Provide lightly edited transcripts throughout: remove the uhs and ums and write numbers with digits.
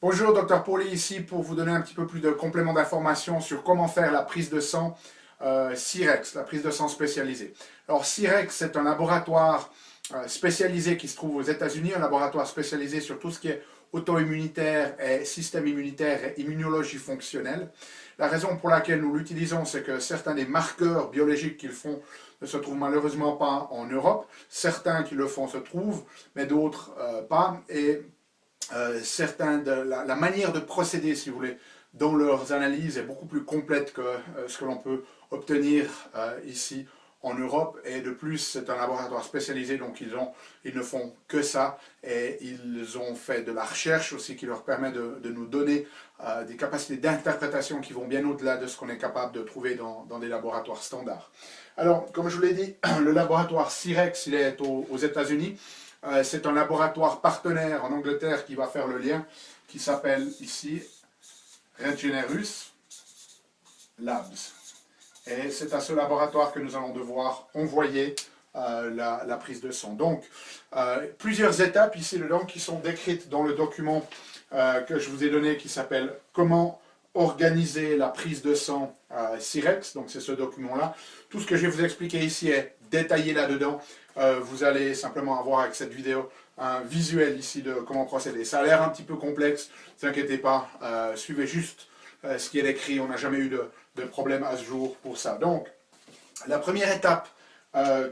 Bonjour, Dr Pauly ici pour vous donner un petit peu plus de compléments d'information sur comment faire la prise de sang Cyrex, la prise de sang spécialisée. Alors Cyrex, c'est un laboratoire spécialisé qui se trouve aux États-Unis, un laboratoire spécialisé sur tout ce qui est auto-immunitaire et système immunitaire et immunologie fonctionnelle. La raison pour laquelle nous l'utilisons, c'est que certains des marqueurs biologiques qu'ils font ne se trouvent malheureusement pas en Europe. Certains qui le font se trouvent, mais d'autres pas. Et certains de la manière de procéder, si vous voulez, dans leurs analyses est beaucoup plus complète que ce que l'on peut obtenir ici en Europe. Et de plus, c'est un laboratoire spécialisé, donc ils ne font que ça. Et ils ont fait de la recherche aussi qui leur permet de nous donner des capacités d'interprétation qui vont bien au-delà de ce qu'on est capable de trouver dans des laboratoires standards. Alors, comme je vous l'ai dit, le laboratoire Cyrex, il est aux États-Unis. C'est un laboratoire partenaire en Angleterre qui va faire le lien, qui s'appelle ici Regenerus Labs. Et c'est à ce laboratoire que nous allons devoir envoyer la prise de sang. Donc, plusieurs étapes ici dedans qui sont décrites dans le document que je vous ai donné qui s'appelle « Comment organiser la prise de sang Cyrex ». Donc, c'est ce document-là. Tout ce que je vais vous expliquer ici est détaillé là-dedans. Vous allez simplement avoir avec cette vidéo un visuel ici de comment procéder. Ça a l'air un petit peu complexe, ne vous inquiétez pas, suivez juste ce qui est écrit, on n'a jamais eu de problème à ce jour pour ça. Donc, la première étape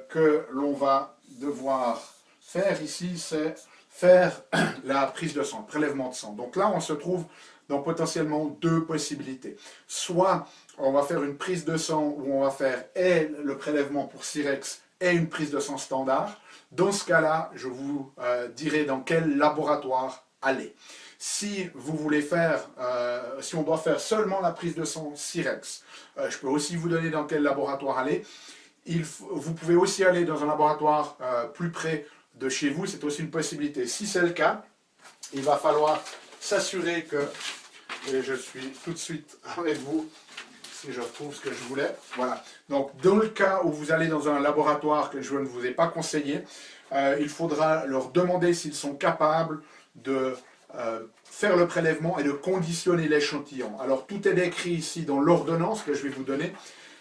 que l'on va devoir faire ici, c'est faire la prise de sang, le prélèvement de sang. Donc là, on se trouve dans potentiellement deux possibilités. Soit on va faire une prise de sang où on va faire et le prélèvement pour Cyrex et une prise de sang standard. Dans ce cas-là, je vous dirai dans quel laboratoire aller. Si vous voulez faire, si on doit faire seulement la prise de sang Cyrex, je peux aussi vous donner dans quel laboratoire aller. Vous pouvez aussi aller dans un laboratoire plus près de chez vous, c'est aussi une possibilité. Si c'est le cas, il va falloir s'assurer que, et je suis tout de suite avec vous, si je retrouve ce que je voulais. Voilà. Donc, dans le cas où vous allez dans un laboratoire que je ne vous ai pas conseillé, il faudra leur demander s'ils sont capables de faire le prélèvement et de conditionner l'échantillon. Alors, tout est décrit ici dans l'ordonnance que je vais vous donner.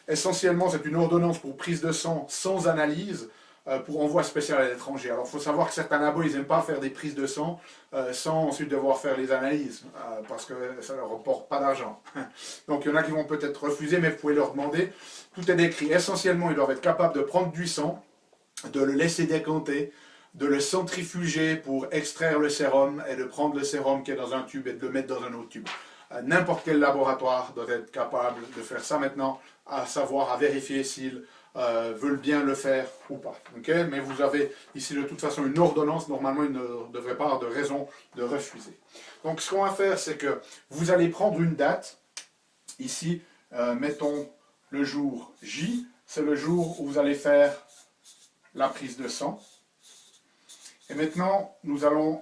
Essentiellement, c'est une ordonnance pour prise de sang sans analyse, pour envoi spécial à l'étranger. Alors, il faut savoir que certains labos, ils n'aiment pas faire des prises de sang sans ensuite devoir faire les analyses, parce que ça ne leur rapporte pas d'argent. Donc, il y en a qui vont peut-être refuser, mais vous pouvez leur demander. Tout est décrit. Essentiellement, ils doivent être capables de prendre du sang, de le laisser décanter, de le centrifuger pour extraire le sérum et de prendre le sérum qui est dans un tube et de le mettre dans un autre tube. N'importe quel laboratoire doit être capable de faire ça maintenant, à savoir, à vérifier s'ils veulent bien le faire ou pas. Okay? Mais vous avez ici de toute façon une ordonnance, normalement il ne devrait pas avoir de raison de refuser. Donc ce qu'on va faire, c'est que vous allez prendre une date, ici, mettons le jour J, c'est le jour où vous allez faire la prise de sang. Et maintenant, nous allons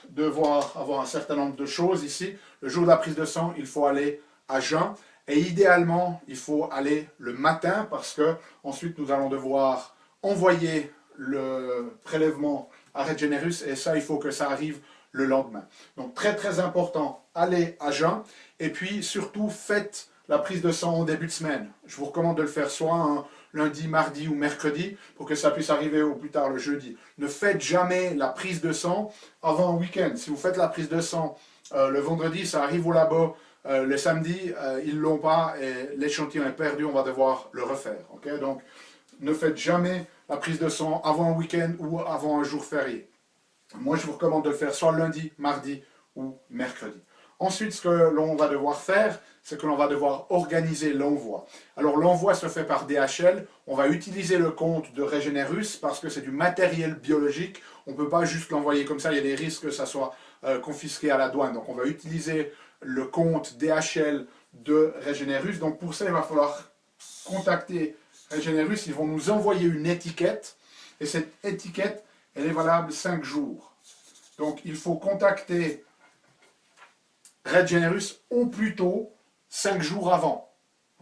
devoir avoir un certain nombre de choses ici. Le jour de la prise de sang, il faut aller à jeun. Et idéalement, il faut aller le matin parce que ensuite nous allons devoir envoyer le prélèvement à Regenerus et ça, il faut que ça arrive le lendemain. Donc très très important, allez à jeun et puis surtout faites la prise de sang en début de semaine. Je vous recommande de le faire soit un lundi, mardi ou mercredi pour que ça puisse arriver au plus tard le jeudi. Ne faites jamais la prise de sang avant un week-end. Si vous faites la prise de sang le vendredi, ça arrive au labo. Le samedi, ils ne l'ont pas et l'échantillon est perdu, on va devoir le refaire. Okay? Donc, ne faites jamais la prise de sang avant un week-end ou avant un jour férié. Moi, je vous recommande de le faire soit lundi, mardi ou mercredi. Ensuite, ce que l'on va devoir faire, c'est que l'on va devoir organiser l'envoi. Alors, l'envoi se fait par DHL. On va utiliser le compte de Regenerus parce que c'est du matériel biologique. On ne peut pas juste l'envoyer comme ça. Il y a des risques que ça soit confisqué à la douane. Donc, on va utiliser le compte DHL de Regenerus. Donc, pour ça, il va falloir contacter Regenerus. Ils vont nous envoyer une étiquette. Et cette étiquette, elle est valable 5 jours. Donc, il faut contacter Regenerus au plus tôt 5 jours avant.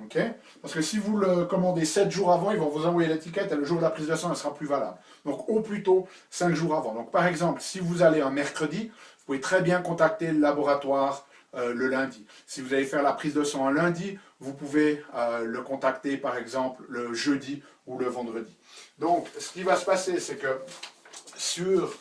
Okay, parce que si vous le commandez 7 jours avant, ils vont vous envoyer l'étiquette et le jour de la prise de sang, elle sera plus valable. Donc au plus tôt 5 jours avant. Donc par exemple, si vous allez un mercredi, vous pouvez très bien contacter le laboratoire le lundi. Si vous allez faire la prise de sang un lundi, vous pouvez le contacter par exemple le jeudi ou le vendredi. Donc ce qui va se passer, c'est que sur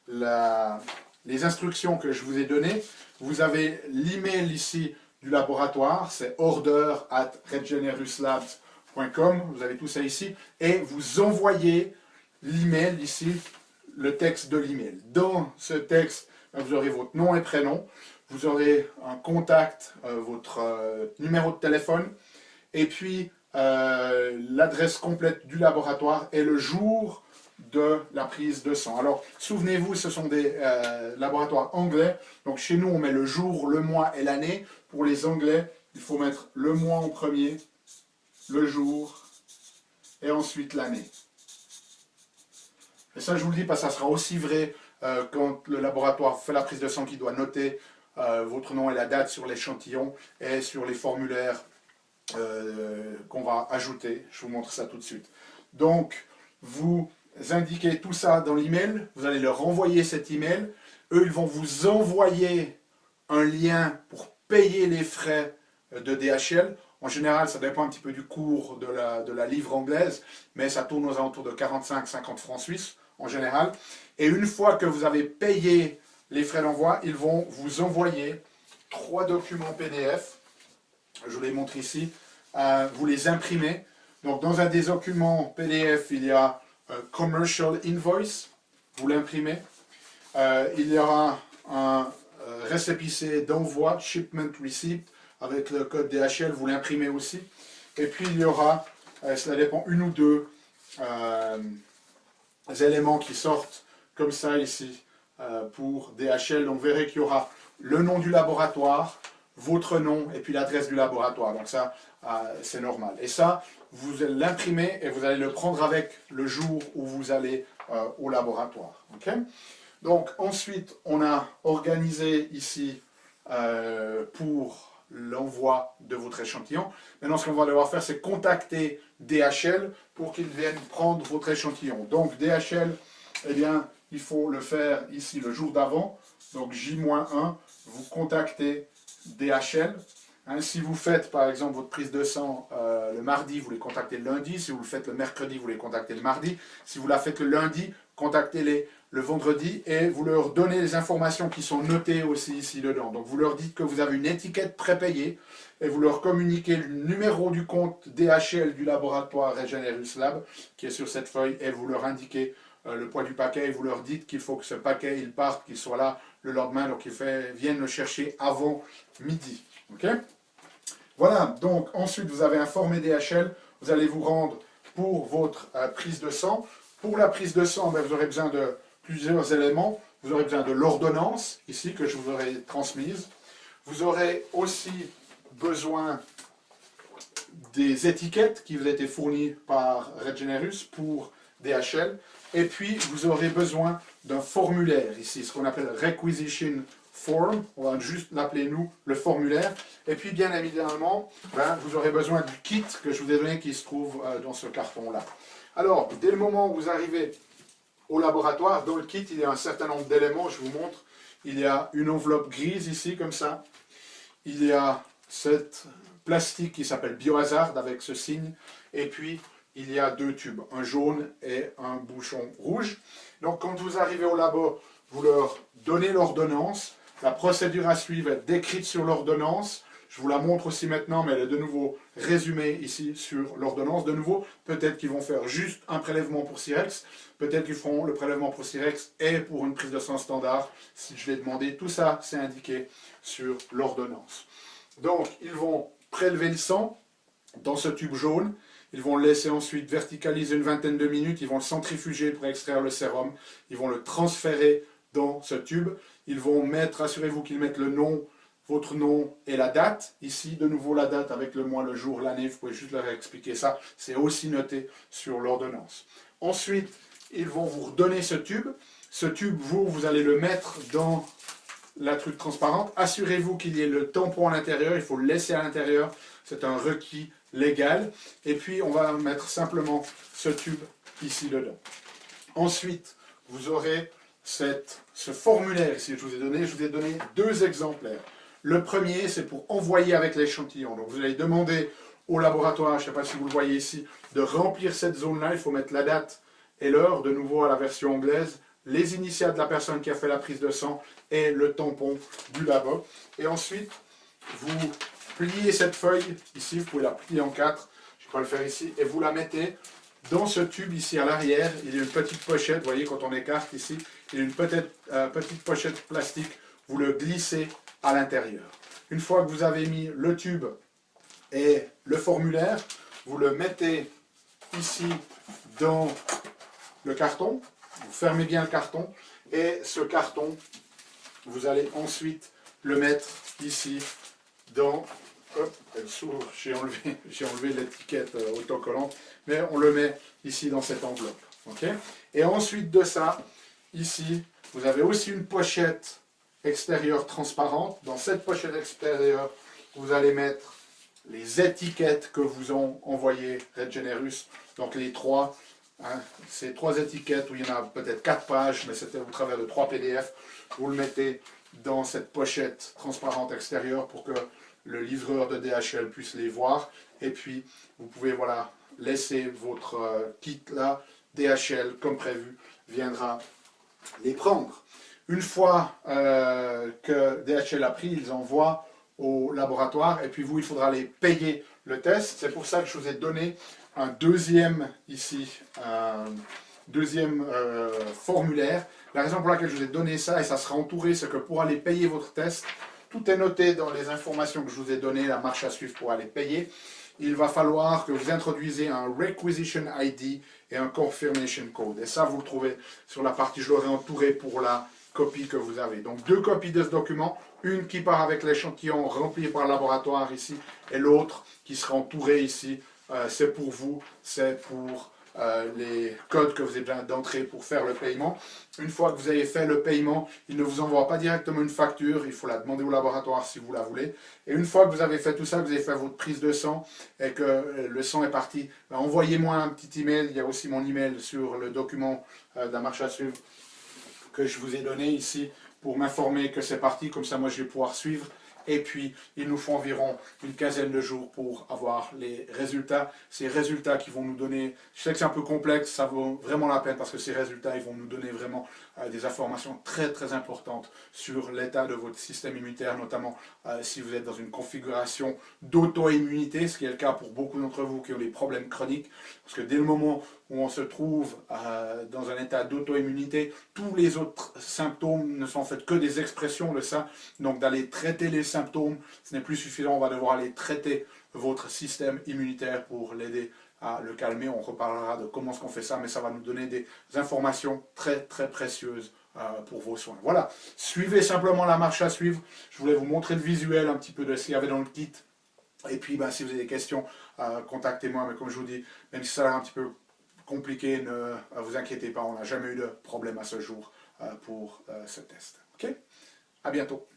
les instructions que je vous ai données, vous avez l'email ici du laboratoire, c'est order@regeneruslabs.com, vous avez tout ça ici, et vous envoyez l'email ici, le texte de l'email. Dans ce texte, vous aurez votre nom et prénom, vous aurez un contact, votre numéro de téléphone, et puis l'adresse complète du laboratoire et le jour de la prise de sang. Alors, souvenez-vous, ce sont des laboratoires anglais. Donc, chez nous, on met le jour, le mois et l'année. Pour les Anglais, il faut mettre le mois en premier, le jour et ensuite l'année. Et ça, je vous le dis parce que ça sera aussi vrai quand le laboratoire fait la prise de sang, qui doit noter votre nom et la date sur l'échantillon et sur les formulaires qu'on va ajouter. Je vous montre ça tout de suite. Donc, vous indiquez tout ça dans l'email, vous allez leur envoyer cet email. Eux, ils vont vous envoyer un lien pour payer les frais de DHL. En général, ça dépend un petit peu du cours de la livre anglaise, mais ça tourne aux alentours de 45-50 francs suisses en général. Et une fois que vous avez payé les frais d'envoi, ils vont vous envoyer 3 documents PDF. Je vous les montre ici. Vous les imprimez. Donc, dans un des documents PDF, il y a Commercial Invoice. Vous l'imprimez. Il y aura un récépissé d'envoi, Shipment Receipt, avec le code DHL. Vous l'imprimez aussi. Et puis, il y aura, cela dépend, une ou deux éléments qui sortent comme ça ici pour DHL. Donc, vous verrez qu'il y aura le nom du laboratoire, votre nom et puis l'adresse du laboratoire. Donc ça, c'est normal. Et ça, vous allez l'imprimer et vous allez le prendre avec le jour où vous allez au laboratoire. Okay? Donc ensuite, on a organisé ici pour l'envoi de votre échantillon. Maintenant, ce qu'on va devoir faire, c'est contacter DHL pour qu'ils viennent prendre votre échantillon. Donc DHL, eh bien, il faut le faire ici le jour d'avant. Donc J-1, vous contactez DHL. Hein, si vous faites par exemple votre prise de sang le mardi, vous les contactez le lundi. Si vous le faites le mercredi, vous les contactez le mardi. Si vous la faites le lundi, contactez-les le vendredi et vous leur donnez les informations qui sont notées aussi ici dedans. Donc vous leur dites que vous avez une étiquette prépayée et vous leur communiquez le numéro du compte DHL du laboratoire Regenerus Lab qui est sur cette feuille et vous leur indiquez le poids du paquet et vous leur dites qu'il faut que ce paquet il parte, qu'il soit là le lendemain, donc ils viennent le chercher avant midi. Okay? Voilà, donc ensuite vous avez informé DHL, vous allez vous rendre pour votre prise de sang. Pour la prise de sang, vous aurez besoin de plusieurs éléments. Vous aurez besoin de l'ordonnance, ici, que je vous aurai transmise. Vous aurez aussi besoin des étiquettes qui vous ont été fournies par Regenerus pour DHL. Et puis, vous aurez besoin d'un formulaire ici, ce qu'on appelle Requisition Form. On va juste l'appeler, nous, le formulaire. Et puis, bien évidemment, vous aurez besoin du kit que je vous ai donné qui se trouve dans ce carton-là. Alors, dès le moment où vous arrivez au laboratoire, dans le kit, il y a un certain nombre d'éléments, je vous montre. Il y a une enveloppe grise ici, comme ça. Il y a cette plastique qui s'appelle Biohazard avec ce signe. Et puis, il y a 2 tubes, un jaune et un bouchon rouge. Donc, quand vous arrivez au labo, vous leur donnez l'ordonnance. La procédure à suivre est décrite sur l'ordonnance. Je vous la montre aussi maintenant, mais elle est de nouveau résumée ici sur l'ordonnance. De nouveau, peut-être qu'ils vont faire juste un prélèvement pour Cyrex. Peut-être qu'ils feront le prélèvement pour Cyrex et pour une prise de sang standard, si je l'ai demandé. Tout ça, c'est indiqué sur l'ordonnance. Donc, ils vont prélever le sang dans ce tube jaune. Ils vont le laisser ensuite verticaliser une vingtaine de minutes. Ils vont le centrifuger pour extraire le sérum. Ils vont le transférer dans ce tube. Ils vont mettre, assurez-vous qu'ils mettent le nom, votre nom et la date. Ici, de nouveau, la date avec le mois, le jour, l'année. Vous pouvez juste leur expliquer ça. C'est aussi noté sur l'ordonnance. Ensuite, ils vont vous redonner ce tube. Ce tube, vous allez le mettre dans la truc transparente. Assurez-vous qu'il y ait le tampon à l'intérieur. Il faut le laisser à l'intérieur. C'est un requis légal. Et puis on va mettre simplement ce tube ici dedans. Ensuite, vous aurez ce formulaire ici que je vous ai donné 2 exemplaires. Le premier, c'est pour envoyer avec l'échantillon. Donc vous allez demander au laboratoire, je ne sais pas si vous le voyez ici, de remplir cette zone-là. Il faut mettre la date et l'heure, de nouveau à la version anglaise, les initiales de la personne qui a fait la prise de sang et le tampon du labo. Et ensuite, vous pliez cette feuille ici, vous pouvez la plier en 4, je ne vais pas le faire ici, et vous la mettez dans ce tube ici à l'arrière. Il y a une petite pochette, vous voyez quand on écarte ici, il y a une petite pochette plastique, vous le glissez à l'intérieur. Une fois que vous avez mis le tube et le formulaire, vous le mettez ici dans le carton, vous fermez bien le carton, et ce carton, vous allez ensuite le mettre ici dans... Hop, elle s'ouvre, j'ai enlevé l'étiquette autocollante, mais on le met ici dans cette enveloppe. Okay. Et ensuite de ça, ici, vous avez aussi une pochette extérieure transparente. Dans cette pochette extérieure, vous allez mettre les étiquettes que vous ont envoyées Regenerus, donc les 3. Hein, ces 3 étiquettes où il y en a peut-être 4 pages, mais c'était au travers de 3 PDF. Vous le mettez dans cette pochette transparente extérieure pour que le livreur de DHL puisse les voir. Et puis, vous pouvez voilà, laisser votre kit là. DHL, comme prévu, viendra les prendre. Une fois que DHL a pris, ils envoient au laboratoire. Et puis vous, il faudra les payer le test. C'est pour ça que je vous ai donné un deuxième ici, formulaire. La raison pour laquelle je vous ai donné ça, et ça sera entouré, c'est que pour aller payer votre test, tout est noté dans les informations que je vous ai données, la marche à suivre pour aller payer. Il va falloir que vous introduisez un Requisition ID et un Confirmation Code. Et ça, vous le trouvez sur la partie, je l'aurai entouré pour la copie que vous avez. Donc 2 copies de ce document, une qui part avec l'échantillon rempli par le laboratoire ici, et l'autre qui sera entourée ici. C'est pour vous, c'est pour les codes que vous avez besoin d'entrer pour faire le paiement. Une fois que vous avez fait le paiement, il ne vous envoie pas directement une facture, il faut la demander au laboratoire si vous la voulez. Et une fois que vous avez fait tout ça, que vous avez fait votre prise de sang et que le sang est parti, ben envoyez-moi un petit email. Il y a aussi mon email sur le document de la marche à suivre que je vous ai donné ici pour m'informer que c'est parti, comme ça moi je vais pouvoir suivre. Et puis, il nous faut environ une quinzaine de jours pour avoir les résultats. Ces résultats qui vont nous donner, je sais que c'est un peu complexe, ça vaut vraiment la peine parce que ces résultats, ils vont nous donner vraiment des informations très très importantes sur l'état de votre système immunitaire, notamment si vous êtes dans une configuration d'auto-immunité, ce qui est le cas pour beaucoup d'entre vous qui ont des problèmes chroniques. Parce que dès le moment où on se trouve dans un état d'auto-immunité, tous les autres symptômes ne sont en fait que des expressions de ça. Donc d'aller traiter les symptômes, ce n'est plus suffisant, on va devoir aller traiter votre système immunitaire pour l'aider à le calmer. On reparlera de comment est-ce qu'on fait ça, mais ça va nous donner des informations très très précieuses pour vos soins. Voilà, suivez simplement la marche à suivre. Je voulais vous montrer le visuel un petit peu de ce qu'il y avait dans le kit. Et puis ben, si vous avez des questions, contactez-moi, mais comme je vous dis, même si ça a l'air un petit peu compliqué, ne vous inquiétez pas, on n'a jamais eu de problème à ce jour pour ce test. Ok ? À bientôt.